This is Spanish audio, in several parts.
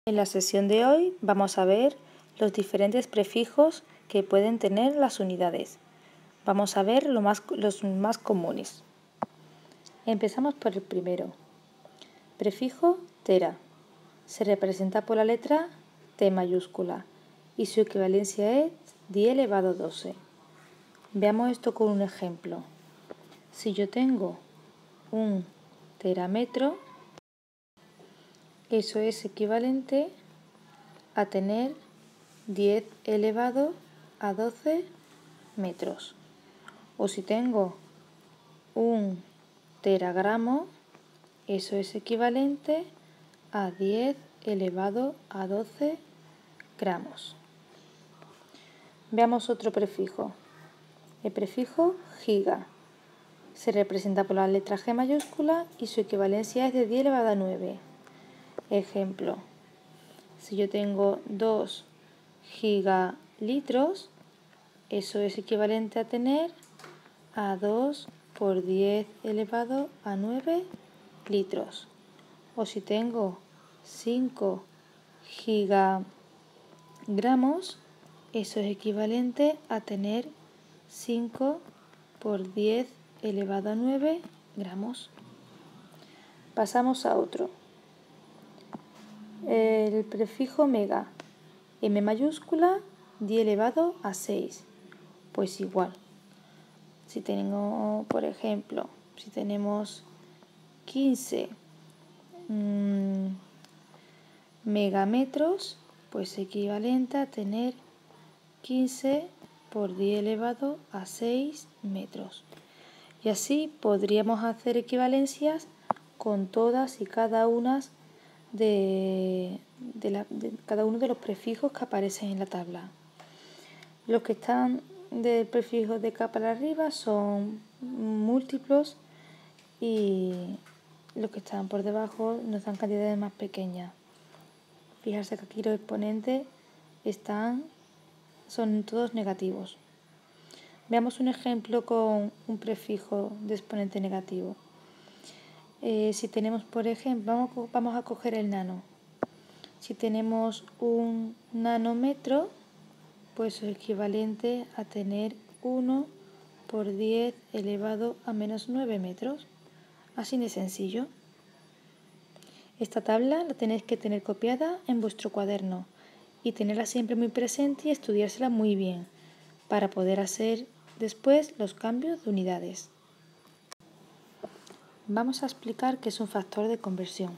En la sesión de hoy vamos a ver los diferentes prefijos que pueden tener las unidades. Vamos a ver los más comunes. Empezamos por el primero. Prefijo tera. Se representa por la letra T mayúscula y su equivalencia es 10 elevado a 12. Veamos esto con un ejemplo. Si yo tengo un terámetro, eso es equivalente a tener 10 elevado a 12 metros. O si tengo un teragramo, eso es equivalente a 10 elevado a 12 gramos. Veamos otro prefijo. El prefijo giga. Se representa por la letra G mayúscula y su equivalencia es de 10 elevado a 9. Ejemplo. Si yo tengo 2 gigalitros, eso es equivalente a tener a 2 por 10 elevado a 9 litros. O si tengo 5 gigagramos, eso es equivalente a tener 5 por 10 elevado a 9 gramos. Pasamos a otro. El prefijo mega. M mayúscula, 10 elevado a 6. Pues igual. Si tengo, por ejemplo, si tenemos 15 megametros, pues equivalente a tener 15 por 10 elevado a 6 metros. Y así podríamos hacer equivalencias con todas y cada una de cada uno de los prefijos que aparecen en la tabla. Los que están del prefijo de K para arriba son múltiplos y los que están por debajo nos dan cantidades más pequeñas. Fijarse que aquí los exponentes son todos negativos. Veamos un ejemplo con un prefijo de exponente negativo. Si tenemos, por ejemplo, vamos a coger el nano. Si tenemos un nanómetro, pues es equivalente a tener 1 por 10 elevado a menos 9 metros. Así de sencillo. Esta tabla la tenéis que tener copiada en vuestro cuaderno y tenerla siempre muy presente y estudiársela muy bien para poder hacer después los cambios de unidades. Vamos a explicar qué es un factor de conversión.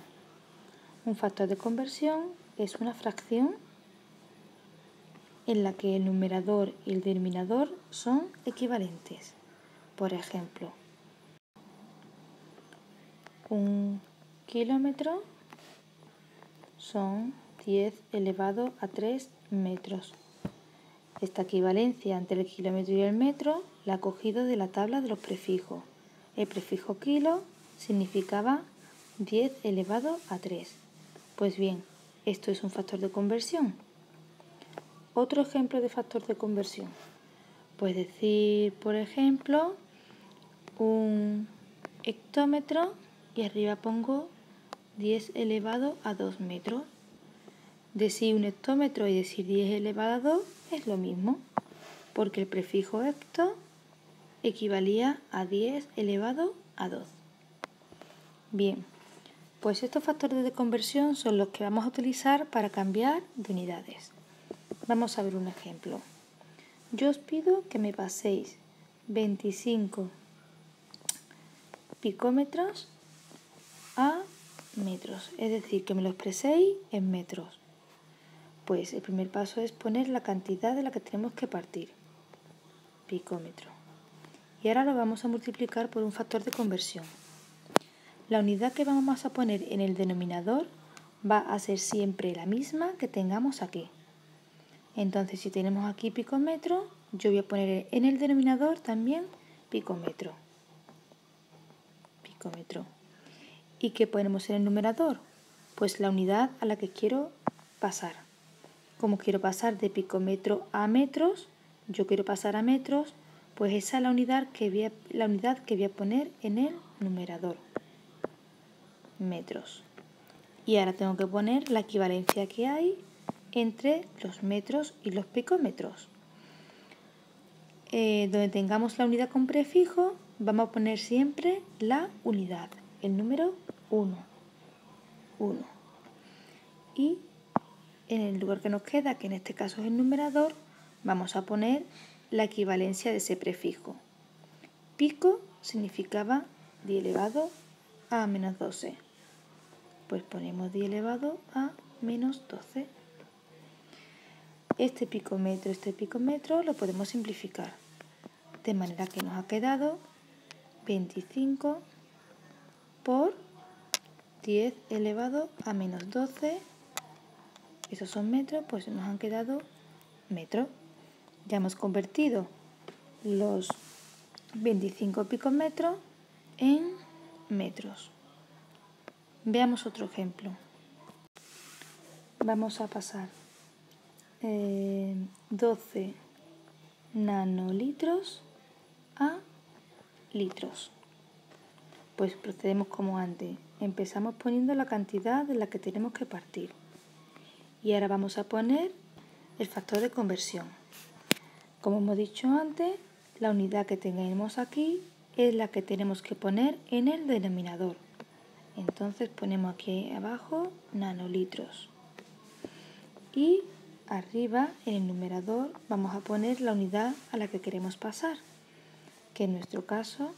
Un factor de conversión es una fracción en la que el numerador y el denominador son equivalentes. Por ejemplo, un kilómetro son 10 elevado a 3 metros. Esta equivalencia entre el kilómetro y el metro la he cogido de la tabla de los prefijos. El prefijo kilo significaba 10 elevado a 3. Pues bien, esto es un factor de conversión. Otro ejemplo de factor de conversión. Pues decir, por ejemplo, un hectómetro y arriba pongo 10 elevado a 2 metros. Decir un hectómetro y decir 10 elevado a 2 es lo mismo, porque el prefijo hecto equivalía a 10 elevado a 2. Bien, pues estos factores de conversión son los que vamos a utilizar para cambiar de unidades. Vamos a ver un ejemplo. Yo os pido que me paséis 25 picómetros a metros, es decir, que me lo expreséis en metros. Pues el primer paso es poner la cantidad de la que tenemos que partir, picómetro. Y ahora lo vamos a multiplicar por un factor de conversión. La unidad que vamos a poner en el denominador va a ser siempre la misma que tengamos aquí. Entonces, si tenemos aquí picómetro, yo voy a poner en el denominador también picómetro. Picómetro. ¿Y qué ponemos en el numerador? Pues la unidad a la que quiero pasar. Como quiero pasar de picómetro a metros, yo quiero pasar a metros, pues esa es la unidad que voy a poner en el numerador. Metros. Y ahora tengo que poner la equivalencia que hay entre los metros y los picómetros. Donde tengamos la unidad con prefijo, vamos a poner siempre la unidad, el número 1. Y en el lugar que nos queda, que en este caso es el numerador, vamos a poner la equivalencia de ese prefijo. Pico significaba 10 elevado a menos 12. Pues ponemos 10 elevado a menos 12. Este picómetro lo podemos simplificar. De manera que nos ha quedado 25 por 10 elevado a menos 12. Esos son metros, pues nos han quedado metros. Ya hemos convertido los 25 picómetros en metros. Veamos otro ejemplo. Vamos a pasar 12 nanolitros a litros. Pues procedemos como antes. Empezamos poniendo la cantidad de la que tenemos que partir. Y ahora vamos a poner el factor de conversión. Como hemos dicho antes, la unidad que tenemos aquí es la que tenemos que poner en el denominador. Entonces ponemos aquí abajo nanolitros. Y arriba en el numerador vamos a poner la unidad a la que queremos pasar, que en nuestro caso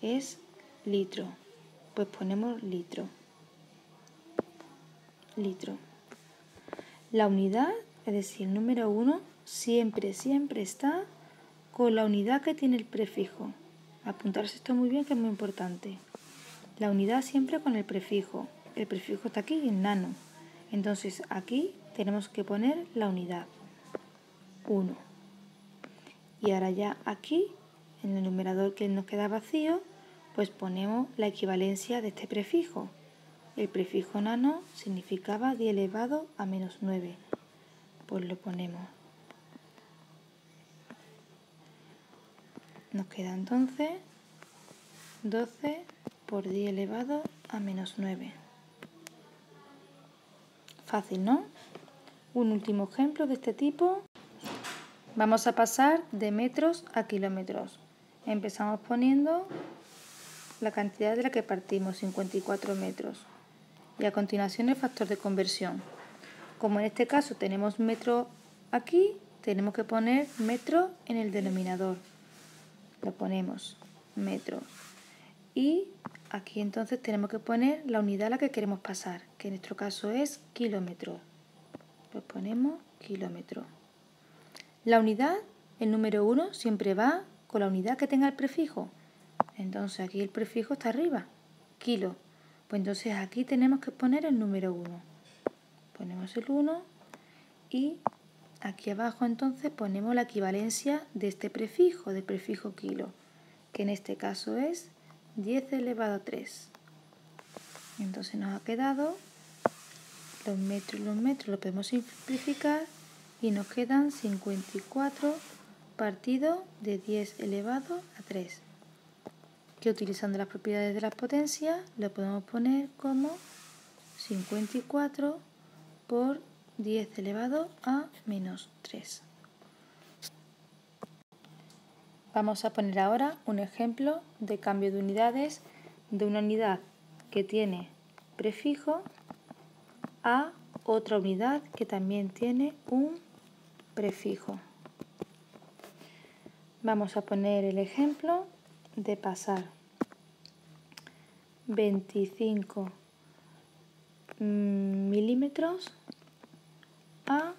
es litro. Pues ponemos litro. La unidad, es decir, el número 1, siempre está con la unidad que tiene el prefijo. Apuntarse esto muy bien, que es muy importante. La unidad siempre con el prefijo. El prefijo está aquí en nano. Entonces aquí tenemos que poner la unidad 1. Y ahora ya aquí, en el numerador que nos queda vacío, pues ponemos la equivalencia de este prefijo. El prefijo nano significaba 10 elevado a menos 9. Pues lo ponemos. Nos queda entonces 12 por 10 elevado a menos 9. Fácil, ¿no? Un último ejemplo de este tipo. Vamos a pasar de metros a kilómetros. Empezamos poniendo la cantidad de la que partimos, 54 metros. Y a continuación el factor de conversión. Como en este caso tenemos metro aquí, tenemos que poner metro en el denominador. Lo ponemos, metros. Y aquí entonces tenemos que poner la unidad a la que queremos pasar, que en nuestro caso es kilómetro. Pues ponemos kilómetro. La unidad, el número 1, siempre va con la unidad que tenga el prefijo. Entonces aquí el prefijo está arriba, kilo. Pues entonces aquí tenemos que poner el número 1. Ponemos el 1 y aquí abajo entonces ponemos la equivalencia de este prefijo, del prefijo kilo, que en este caso es 10 elevado a 3. Entonces nos ha quedado los metros lo podemos simplificar y nos quedan 54 partido de 10 elevado a 3, que utilizando las propiedades de las potencias lo podemos poner como 54 por 10 elevado a menos 3. Vamos a poner ahora un ejemplo de cambio de unidades de una unidad que tiene prefijo a otra unidad que también tiene un prefijo. Vamos a poner el ejemplo de pasar 25 milímetros a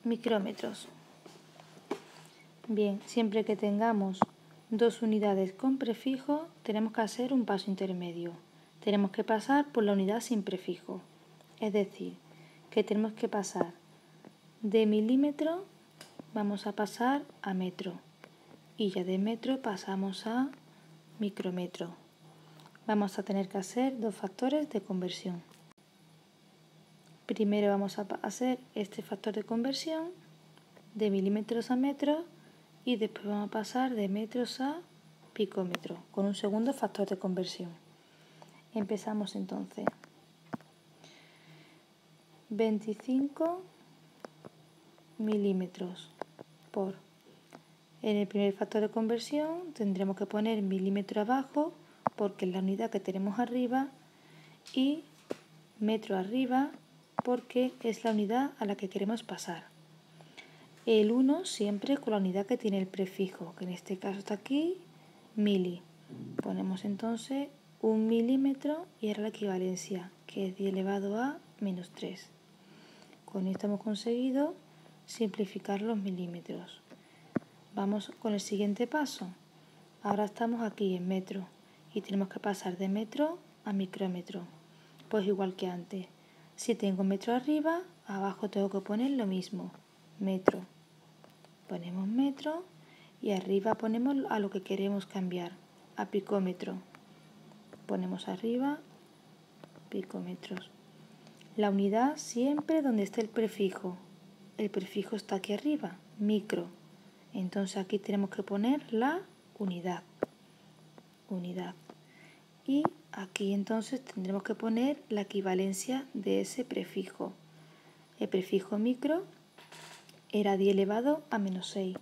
micrómetros. Bien, siempre que tengamos dos unidades con prefijo, tenemos que hacer un paso intermedio. Tenemos que pasar por la unidad sin prefijo. Es decir, que tenemos que pasar de milímetro, vamos a pasar a metro. Y ya de metro pasamos a micrómetro. Vamos a tener que hacer dos factores de conversión. Primero vamos a hacer este factor de conversión de milímetros a metros y después vamos a pasar de metros a picómetros con un segundo factor de conversión. Empezamos entonces. 25 milímetros por. En el primer factor de conversión tendremos que poner milímetro abajo porque es la unidad que tenemos arriba y metro arriba porque es la unidad a la que queremos pasar. El 1 siempre con la unidad que tiene el prefijo, que en este caso está aquí, mili. Ponemos entonces 1 milímetro y ahora la equivalencia, que es 10 elevado a menos 3. Con esto hemos conseguido simplificar los milímetros. Vamos con el siguiente paso. Ahora estamos aquí en metro y tenemos que pasar de metro a micrómetro. Pues igual que antes. Si tengo metro arriba, abajo tengo que poner lo mismo, metro. Ponemos metro y arriba ponemos a lo que queremos cambiar, a picómetro. Ponemos arriba picómetros. La unidad siempre donde esté el prefijo. El prefijo está aquí arriba, micro. Entonces aquí tenemos que poner la unidad. Unidad. Y aquí entonces tendremos que poner la equivalencia de ese prefijo. El prefijo micro era 10 elevado a menos 6.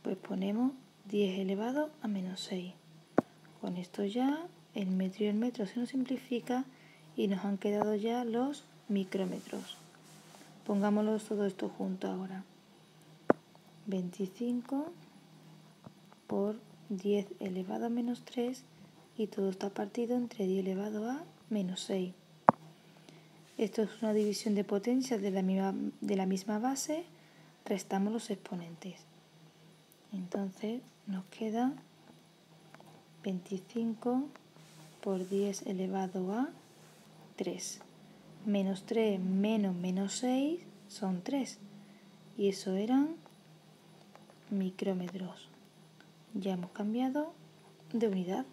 Pues ponemos 10 elevado a menos 6. Con esto ya el metro y el metro se nos simplifica y nos han quedado ya los micrómetros. Pongámoslo todo esto junto ahora. 25 por 10 elevado a menos 3 y todo está partido entre 10 elevado a menos 6. Esto es una división de potencias de la misma base, restamos los exponentes. Entonces nos queda 25 por 10 elevado a 3. Menos 3 menos 6 son 3. Y eso eran micrómetros. Ya hemos cambiado de unidad.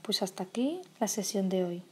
Pues hasta aquí la sesión de hoy.